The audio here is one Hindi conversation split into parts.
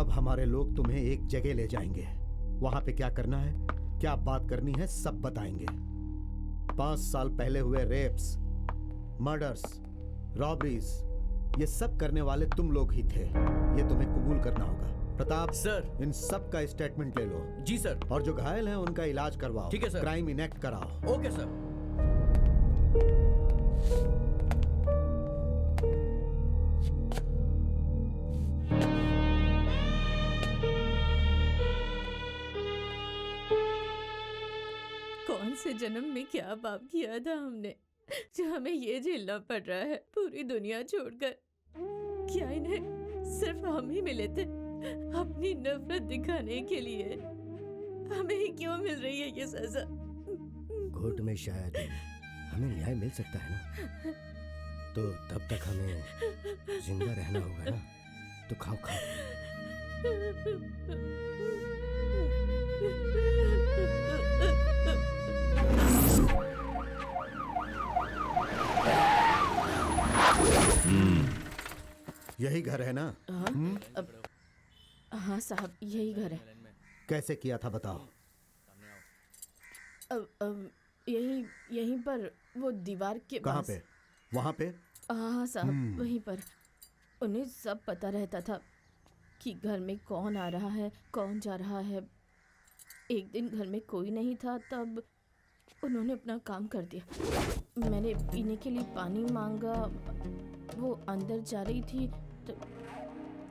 अब हमारे लोग तुम्हें एक जगह ले जाएंगे। वहां पे क्या करना है, क्या बात करनी है, सब बताएंगे। 5 साल पहले हुए रेप्स, मर्डर्स, रॉबरीज, ये सब करने वाले तुम लोग ही थे। ये तुम्हें कबूल करना होगा। प्रताप सर, इन सब का स्टेटमेंट ले लो। जी सर। और जो घायल हैं उनका इलाज करवाओ। ठीक है सर। क्राइम इनेक्ट कराओ। Okay sir. कौन से जन्म में क्या पाप किया था हमने जो हमें ये झेलना पड़ रहा है पूरी दुनिया छोड़कर। क्या इन्हें सिर्फ हम ही मिले थे अपनी नफरत दिखाने के लिए? हमें ही क्यों मिल रही है ये सजा? कोर्ट में शायद हमें न्याय मिल सकता है ना, तो तब तक हमें जिंदा रहना होगा ना। तो खाओ खाओ। यही घर है ना? हाँ साहब, यही घर है। कैसे किया था बताओ। यहीं पर वो दीवार के कहाँ पास। पे? वहाँ पे? हाँ साहब, वहीं पर। उन्हें सब पता रहता था कि घर में कौन आ रहा है, कौन जा रहा है। एक दिन घर में कोई नहीं था, तब उन्होंने अपना काम कर दिया। मैंने पीने के लिए पानी मांगा, वो अंदर जा रही थी,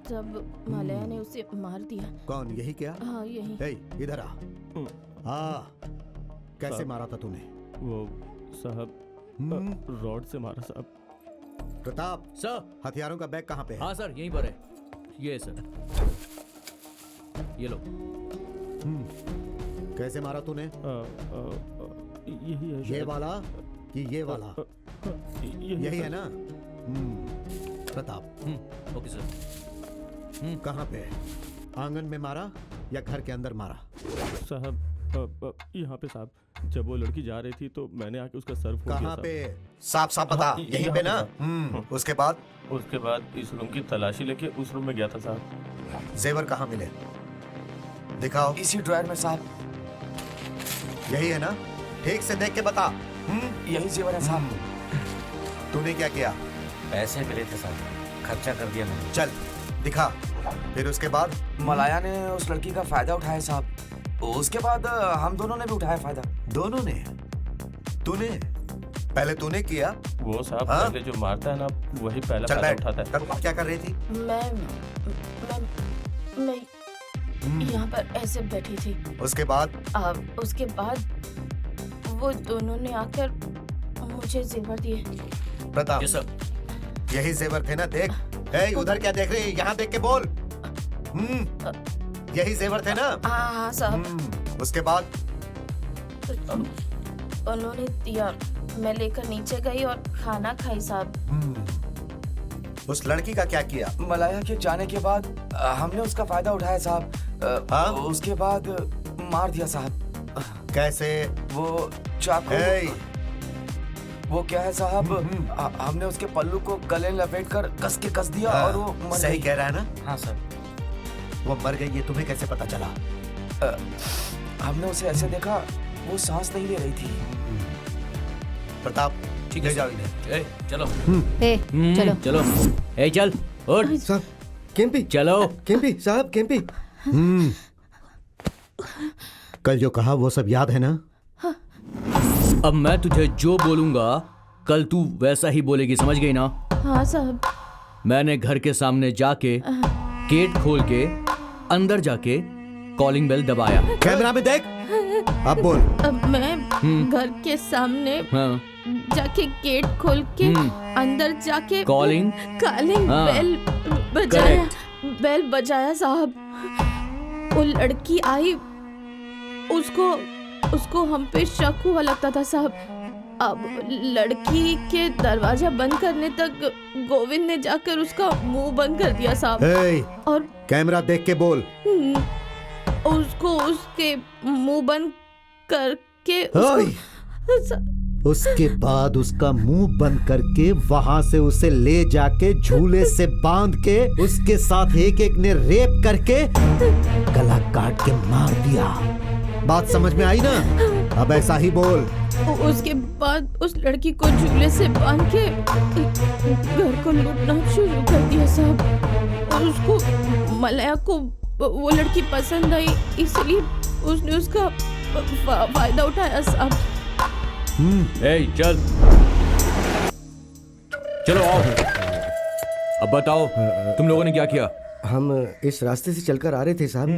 तब मालया ने उसे मार दिया। कौन? यही क्या? हाँ यही। ए, इधर आ। कैसे मारा था तूने? वो साहब रॉड से मारा साहब। प्रताप सर, हथियारों का बैग कहाँ पे है? हाँ सर, यहीं पर है। ये सर, ये लो। कैसे मारा तूने? यही है ये वाला कि ये वाला? यही है ना? प्रताप। Okay sir. कहाँ पे? आंगन में मारा या घर के अंदर मारा? साहब यहाँ पे साहब, जब वो लड़की जा रही थी तो मैंने आके उसका सर फोड़ दिया। कहाँ पे? साफ साफ बता। यहीं पे ना? उसके बाद? उसके बाद इस रूम की तलाशी लेके उस रूम में गया था साहब। जेवर कहाँ मिले? दिखाओ। इसी ड्रायर में साहब। यही है ना? ठीक से देख के बता। यही जेवर है साहब। तूने क्या किया? पैसे मिले थे साहब, खर्चा कर दिया मैंने। चल दिखा। फिर उसके बाद? मलाया ने उस लड़की का फायदा उठाया साहब। उसके बाद हम दोनों ने भी उठाया फायदा। दोनों ने? तूने? पहले तूने किया? वो साहब पहले जो मारता है ना, वही पहला चल फायदा बैठ। उठाता है। तब क्या कर रही थी? मैं यहाँ पर ऐसे बैठी थी। उसके बाद? उसके बाद वो दोनों ने आकर मुझे जेवर दिए। प्रताप, यही जेवर थे ना? देख। ए, उधर क्या देख रही है? यहाँ देख के बोल। यही जेवर थे ना? हाँ साहब। उसके बाद? उन्होंने दिया, मैं लेकर नीचे गई और खाना खाई साहब। उस लड़की का क्या किया? मलाया के जाने के बाद हमने उसका फायदा उठाया साहब। उसके बाद मार दिया साहब। कैसे? वो चाकू। वो क्या है साहब, हमने उसके पल्लू को गले लपेटकर कस के कस दिया और वो मर सही गई। कह रहा है ना? हाँ सर। वो मर गई, ये तुम्हें कैसे पता चला? हमने उसे ऐसे देखा, वो सांस नहीं ले रही थी। प्रताप, ठीक ले है जाओ इन्हें। चलो। चलो चलो। चल उठ। साहब केम्पी, चलो। केम्पी साहब, केम्पी। कल जो कहा वो सब याद है ना? अब मैं तुझे जो बोलूंगा कल तू वैसा ही बोलेगी, समझ गई ना? हाँ साहब। मैंने घर के सामने जाके गेट खोल के अंदर जाके कॉलिंग बेल दबाया। कैमरा में देख। अब बोल। अब मैं घर के सामने जाके गेट खोल के अंदर जाके कॉलिंग बेल बजाया। बेल बजाया साहब। वो लड़की आई, उसको हम पे शक हुआ लगता था साहब। अब लड़की के दरवाजा बंद करने तक गोविंद ने जाकर उसका मुंह बंद कर दिया साहब। और कैमरा देख के बोल। उसको उसके मुंह बंद करके उसके बाद उसका मुंह बंद करके वहां से उसे ले जाके झूले से बांध के उसके साथ एक एक ने रेप करके गला काट के मार दिया। बात समझ में आई ना? अब ऐसा ही बोल। उसके बाद उस लड़की को झूले से बांध के घर को लूटना शुरू कर दिया साहब। और उसको मलया को वो लड़की पसंद आई, इसलिए उसने उसका फायदा उठाया साहब। ए चल, चलो आओ। अब बताओ तुम लोगों ने क्या किया? हम इस रास्ते से चलकर आ रहे थे साहब,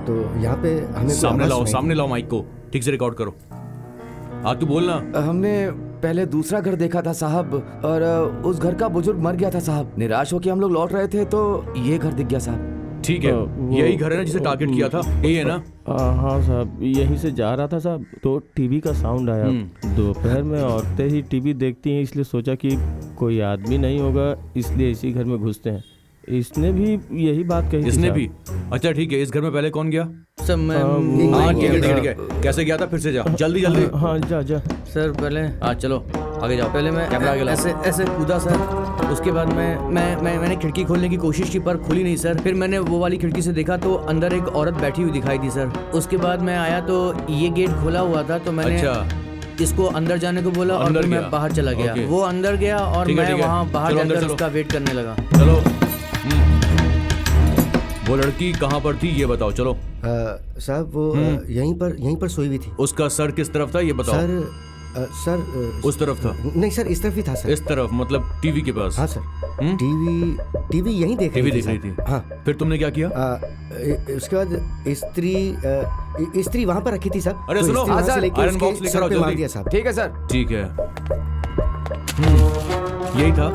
तो यहाँ पे हमें कोई सामने आवाज़ लाओ, सुनाई सामने लाओ माइक को, ठीक से रिकॉर्ड करो। तू बोलना। हमने पहले दूसरा घर देखा था साहब, और उस घर का बुजुर्ग मर गया था साहब। निराश होकर हम लोग लौट रहे थे तो ये घर दिख गया साहब। ठीक है, यही घर है ना जिसे टारगेट किया था? यही है ना? हाँ साहब, यहीं से जा रहा था साहब तो टीवी का साउंड आया। दोपहर में औरतें ही टीवी देखती हैं, इसलिए सोचा कि कोई आदमी नहीं होगा, इसलिए इसी घर में घुसते हैं। इसने भी यही बात कही थी इसने साहब। भी? अच्छा ठीक है, इस घर में पहले कौन गया? सर मैं हाँ ठीक है ठीक है ठीक है। कैसे गया था? फिर से जा, जल्दी जल्दी। हाँ जा जा। सर पहले हाँ चलो आगे जाओ। पहले मैं कैमरा आगे लाओ। ऐसे ऐसे कूदा सर। उसके बाद मैंने खिड़की खोलने की कोशिश की पर खुली नहीं सर। फिर मैंने वो वाली खिड़की से देखा तो अंदर एक औरत बैठी हुई दिखाई दी सर। उसके बाद मैं आया तो ये गेट खुला हुआ था, तो मैंने इसको अंदर जाने को बोला और फिर मैं बाहर चला गया। वो अंदर गया और मैं वहाँ बाहर जाकर उसका वेट करने लगा। चलो। वो लड़की कहाँ पर थी ये बताओ। चलो। साहब वो यहीं पर सोई हुई थी। उसका सर किस तरफ था ये बताओ। सर उस तरफ था? नहीं सर, इस तरफ ही था सर। इस तरफ मतलब टीवी के पास? हाँ सर। टीवी यहीं देख रही थी। हाँ। फिर तुमने क्या किया? उसके बाद स्त्री वहाँ पर रखी थी साहब। अरे सुनो, आयरन बॉक्स लेकर आओ जल्दी। ठीक है सर। ठीक है। यही था?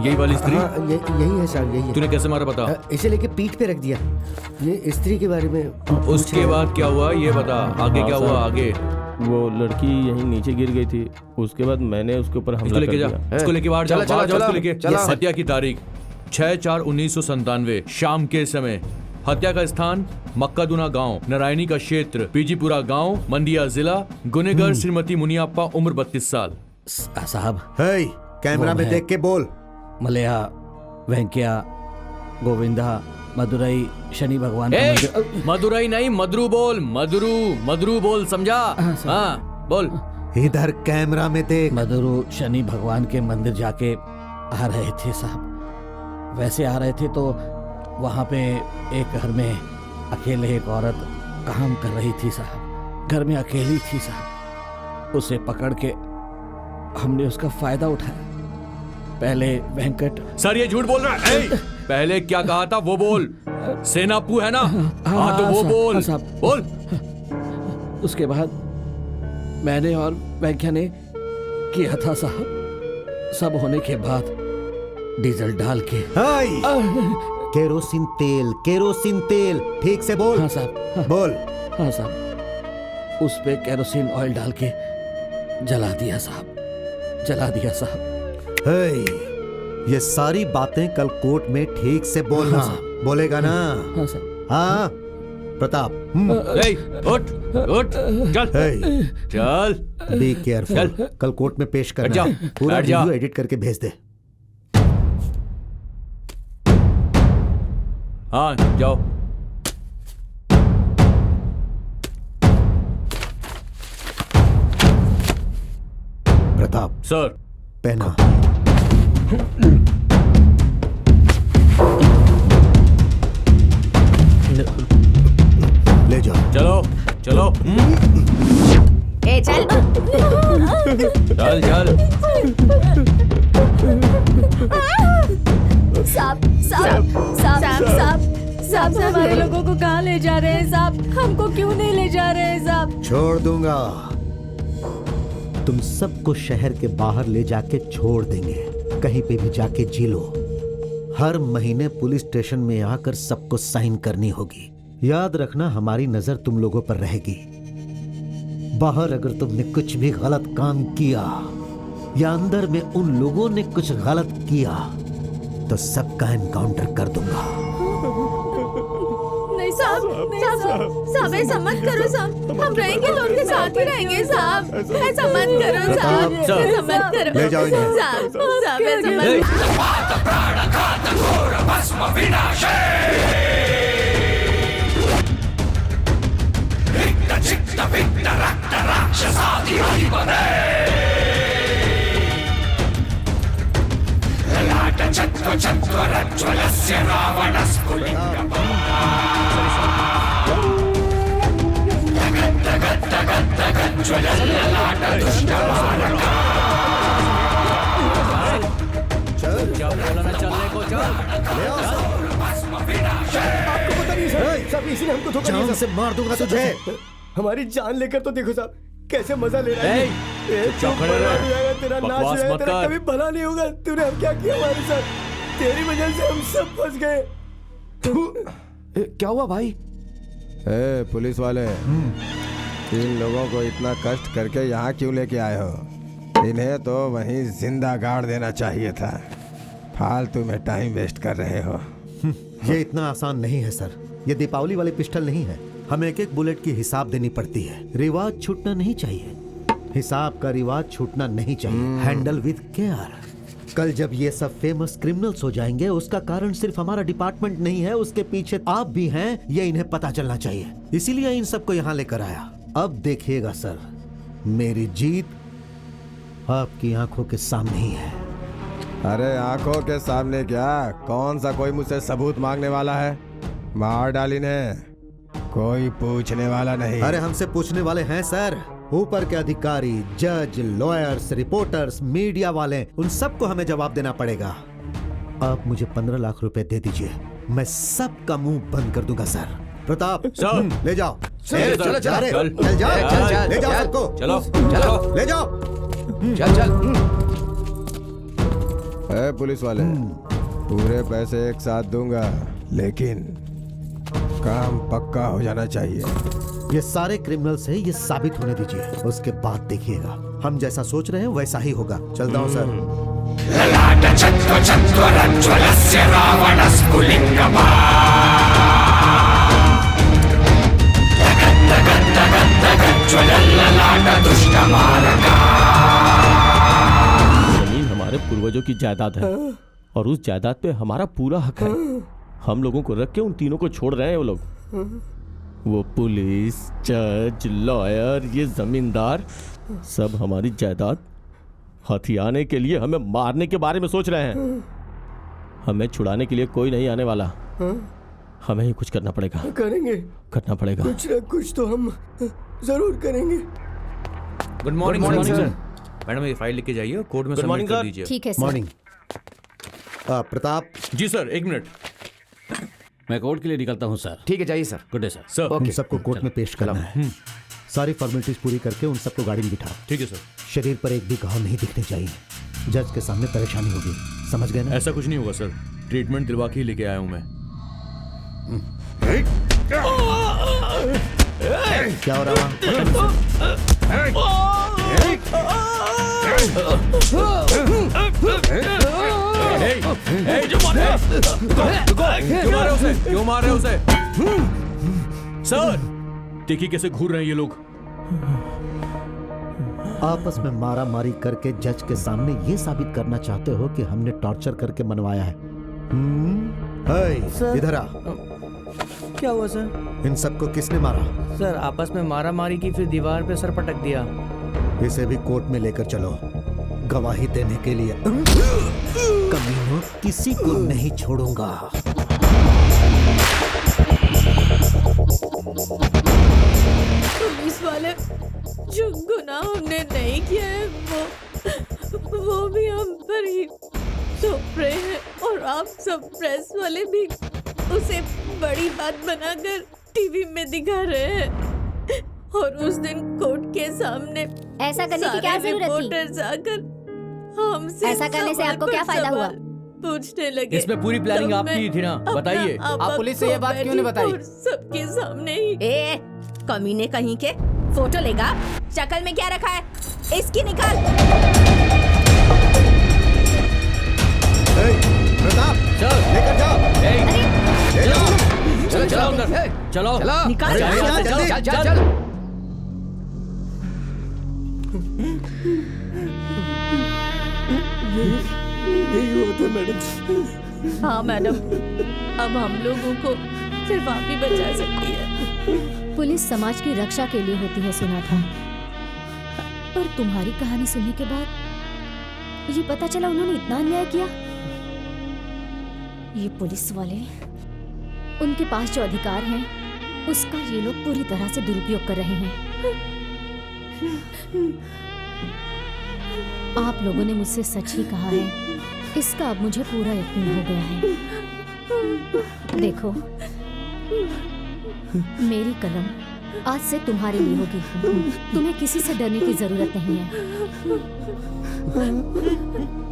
यही वाली स्त्री? यही है साहब, यही है। तूने कैसे मारा बता? इसे लेके पीठ पे रख दिया। ये स्त्री के बारे में। उसके बाद क्या हुआ ये बता। आगे क्या हुआ? आगे वो लड़की यहीं नीचे गिर गई थी। उसके बाद मैंने उसके ऊपर हमला कर दिया। उसको लेके बाहर जाओ, चला, बाहर जाओ, चला, उसको लेके। चला। हत्या की तारीख 6/4/1997 शाम के समय। हत्या का स्थान मक्कादुना गांव, नारायणी का क्षेत्र, पीजीपुरा गांव, मंडिया जिला। गुनेगर श्रीमती मुनियाप्पा, उम्र 32 साल। साहब हे, कैमरा वो में है। देख के बोल। मलया, वेंकैया, गोविंदा, मदुरई, शनि भगवान का मंदिर। मदुरई नहीं, मदरू बोल। मदरू बोल, समझा? हाँ बोल। इधर कैमरा में देख। मदुरु शनि भगवान के मंदिर जाके आ रहे थे साहब। वैसे आ रहे थे तो वहाँ पे एक घर में अकेले एक औरत काम कर रही थी साहब। घर में अकेली थी साहब। उसे पकड़ के हमने उसका फायदा उठाया। पहले वेंकट। सर ये झूठ बोल रहा है। ए, पहले क्या कहा था वो बोल। सेनापू है ना? हाँ तो वो साहब, बोल। हाँ साहब। बोल। उसके बाद मैंने और वेंकैया ने किया था साहब। सब होने के बाद डीजल डाल के। हाय, केरोसिन तेल, ठीक से बोल। हाँ साहब। बोल। हाँ साहब। उस पे केरोसिन ऑयल डाल के जला दिया साहब। हे, ये सारी बातें कल कोर्ट में ठीक से बोलना। बोलेगा ना? हाँ साहब। हाँ प्रताप। ए, उठ चल। हे, चल बी केयरफुल। चल। कल कोर्ट में पेश हट करना। जा, पूरा हट जा। वीडियो एडिट करके भेज दे। हाँ जाओ। प्रताप सर। पहना। ले जाओ। चलो। ए चल। चल। साहब हमारे लोगों को कहाँ ले जा रहे हैं साहब? हमको क्यों नहीं ले जा रहे हैं साहब? छोड़ दूंगा। तुम सबको शहर के बाहर ले जाके छोड़ देंगे। कहीं पे भी जाके जी लो। हर महीने पुलिस स्टेशन में आकर सबको साइन करनी होगी। याद रखना, हमारी नजर तुम लोगों पर रहेगी। बाहर अगर तुमने कुछ भी गलत काम किया या अंदर में उन लोगों ने कुछ गलत किया तो सबका एनकाउंटर कर दूंगा। नहीं साहब। साहब ऐसा मत करो साहब, हम रहेंगे तो उनके साथ ही रहेंगे साहब, ऐसा मत करो साहब, ऐसा मत करो ले जाओ इन्हें। साहब ऐसा मत क्या बोला ना चलने को, चल। सब इसी ने हमको धोखा दिया जान साहब। से मार दूंगा तुझे। हमारी जान लेकर तो देखो साहब कैसे मजा ले रहा है। चुप खड़े रहे। तेरा नाश बकवास हो मत तेरा कर। कभी भला नहीं होगा। तूने हम क्या किया हमारे साथ? तेरी वजह से हम सब फंस गए। क्या हुआ भाई? ए, पुलिस वाले, इन लोगों को इतना कष्ट करके यहाँ क्यों लेके आए हो? इन्हें तो वहीं जिंदा गाड़ देना चाहिए था। फालतू में टाइम वेस्ट कर रहे हो। ये इतना आसान नहीं है सर। ये दीपावली वाली पिस्टल नहीं है। हमें एक एक बुलेट की हिसाब देनी पड़ती है। रिवाज छूटना नहीं चाहिए। हिसाब का रिवाज छूटना नहीं चाहिए। Handle with care. कल जब ये सब फेमस क्रिमिनल्स हो जाएंगे, उसका कारण सिर्फ हमारा डिपार्टमेंट नहीं है, उसके पीछे आप भी हैं, ये इन्हें पता चलना चाहिए। इसीलिए इन सबको यहाँ लेकर आया। अब देखिएगा सर, मेरी जीत आपकी आंखों के सामने ही है। अरे आंखों के सामने क्या? कौन सा कोई मुझसे सबूत मांगने वाला है? मार डाली ने, कोई पूछने वाला नहीं। अरे हमसे पूछने वाले हैं सर। ऊपर के अधिकारी, जज, लॉयर्स, रिपोर्टर्स, मीडिया वाले, उन सबको हमें जवाब देना पड़ेगा। आप मुझे 15 लाख रुपए दे दीजिए, मैं सबका मुंह बंद कर दूंगा सर। प्रताप सर। ले जाओ। चल, चल चल, रे, चल। चल जाओ, चल, ले जाओ चल। सबको। चलो चलो। ले जाओ। चल। ए, पुलिस वाले, पूरे पैसे एक साथ दूंगा, लेकिन काम पक्का हो जाना चाहिए। ये सारे क्रिमिनल्स हैं, ये साबित होने दीजिए, उसके बाद देखिएगा। हम जैसा सोच रहे हैं वैसा ही होगा। चलता हूँ सर। जमीन हमारे पूर्वजों की जायदाद है और उस जायदाद पे हमारा पूरा हक है। हम लोगों को रख के उन तीनों को छोड़ रहे हैं वो लोग। वो पुलिस, जज, लॉयर, ये जमींदार, सब हमारी जायदाद हथियाने के लिए हमें मारने के बारे में सोच रहे हैं। हमें छुड़ाने के लिए कोई नहीं आने वाला। हमें ही कुछ करना पड़ेगा। करेंगे करना पड़ेगा। कुछ न कुछ तो हम जरूर करेंगे। Good morning sir. मैडम ये फाइल लेके जाइए और कोर्ट में सबमिट morning, कर sir. दीजिए। ठीक है सर। मॉर्निंग। प्रताप, जी सर, एक मिनट। मैं कोर्ट के लिए निकलता हूँ सर। ठीक है, जाइए sir. Good day sir. Sir उन सबको कोर्ट में पेश करना है। सारी फॉर्मेलिटीज पूरी करके उन सबको गाड़ी में बिठाओ। ठीक है सर। शरीर पर एक भी घाव नहीं दिखने चाहिए। जज के सामने परेशानी होगी, समझ गए ना? ऐसा कुछ नहीं होगा सर, ट्रीटमेंट दिलवा के ही लेके आया हूँ मैं। क्या हो रहा है? क्यों मार रहे हो उसे? सर देखिए कैसे घूर रहे हैं ये लोग। आपस में मारा मारी करके जज के सामने ये साबित करना चाहते हो कि हमने टॉर्चर करके मनवाया है? हे, इधर आ। क्या हुआ सर? इन सबको किसने मारा? सर आपस में मारा मारी की, फिर दीवार पे सर पटक दिया। इसे भी कोर्ट में लेकर चलो, गवाही देने के लिए। कमीनों, किसी को नहीं छोड़ूंगा। पुलिस वाले जो गुनाह हमने नहीं किया है वो भी हम पर ही थोप रहे हैं, और आप सब प्रेस वाले भी उसे बड़ी बात बनाकर टीवी में दिखा रहे हैं। और उस दिन कोर्ट के सामने ऐसा करने की क्या जरूरत थी? रिपोर्टर्स आकर हमसे ऐसा करने से आपको क्या फायदा हुआ? पूछने लगे। इसमें पूरी प्लानिंग तो आपकी ही थी ना, मैं बताइए। अपना आप पुलिस से ये बात क्यों नहीं बताई? और सबके सामने ही। ए, कमीने कहीं के, फोटो लेगा? शक्ल में क्या रखा है? इसकी निकाल। प्रताप, सर लेकर जाओ। ले जाओ। चलो चलो अंदर चलो निकाल अरे यहाँ से चल, चल चल चल यही हुआ था मैडम। हाँ मैडम, अब हम लोगों को सिर्फ आप ही बचा सकती है। पुलिस समाज की रक्षा के लिए होती है सुना था, पर तुम्हारी कहानी सुनने के बाद ये पता चला उन्होंने इतना अन्याय किया। ये पुलिस वाले, उनके पास जो अधिकार है उसका ये लोग पूरी तरह से दुरुपयोग कर रहे हैं। आप लोगों ने मुझसे सच ही कहा है, इसका अब मुझे पूरा यकीन हो गया है। देखो, मेरी कलम आज से तुम्हारे लिए होगी। तुम्हें किसी से डरने की जरूरत नहीं है।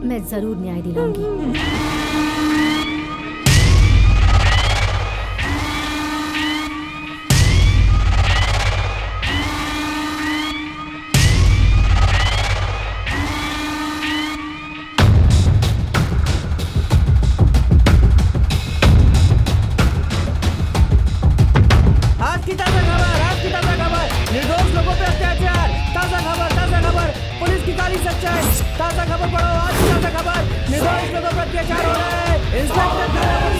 मैं जरूर न्याय दिलाऊंगी। आज की ताजा खबर, निर्दोष लोगों पे अत्याचार। ताजा खबर, पुलिस की काली सच्चाई। ताजा खबर पढ़ो, आज की ताजा खबर, निर्दोष लोगों पे अत्याचार हो रहा है। इंस्पेक्टर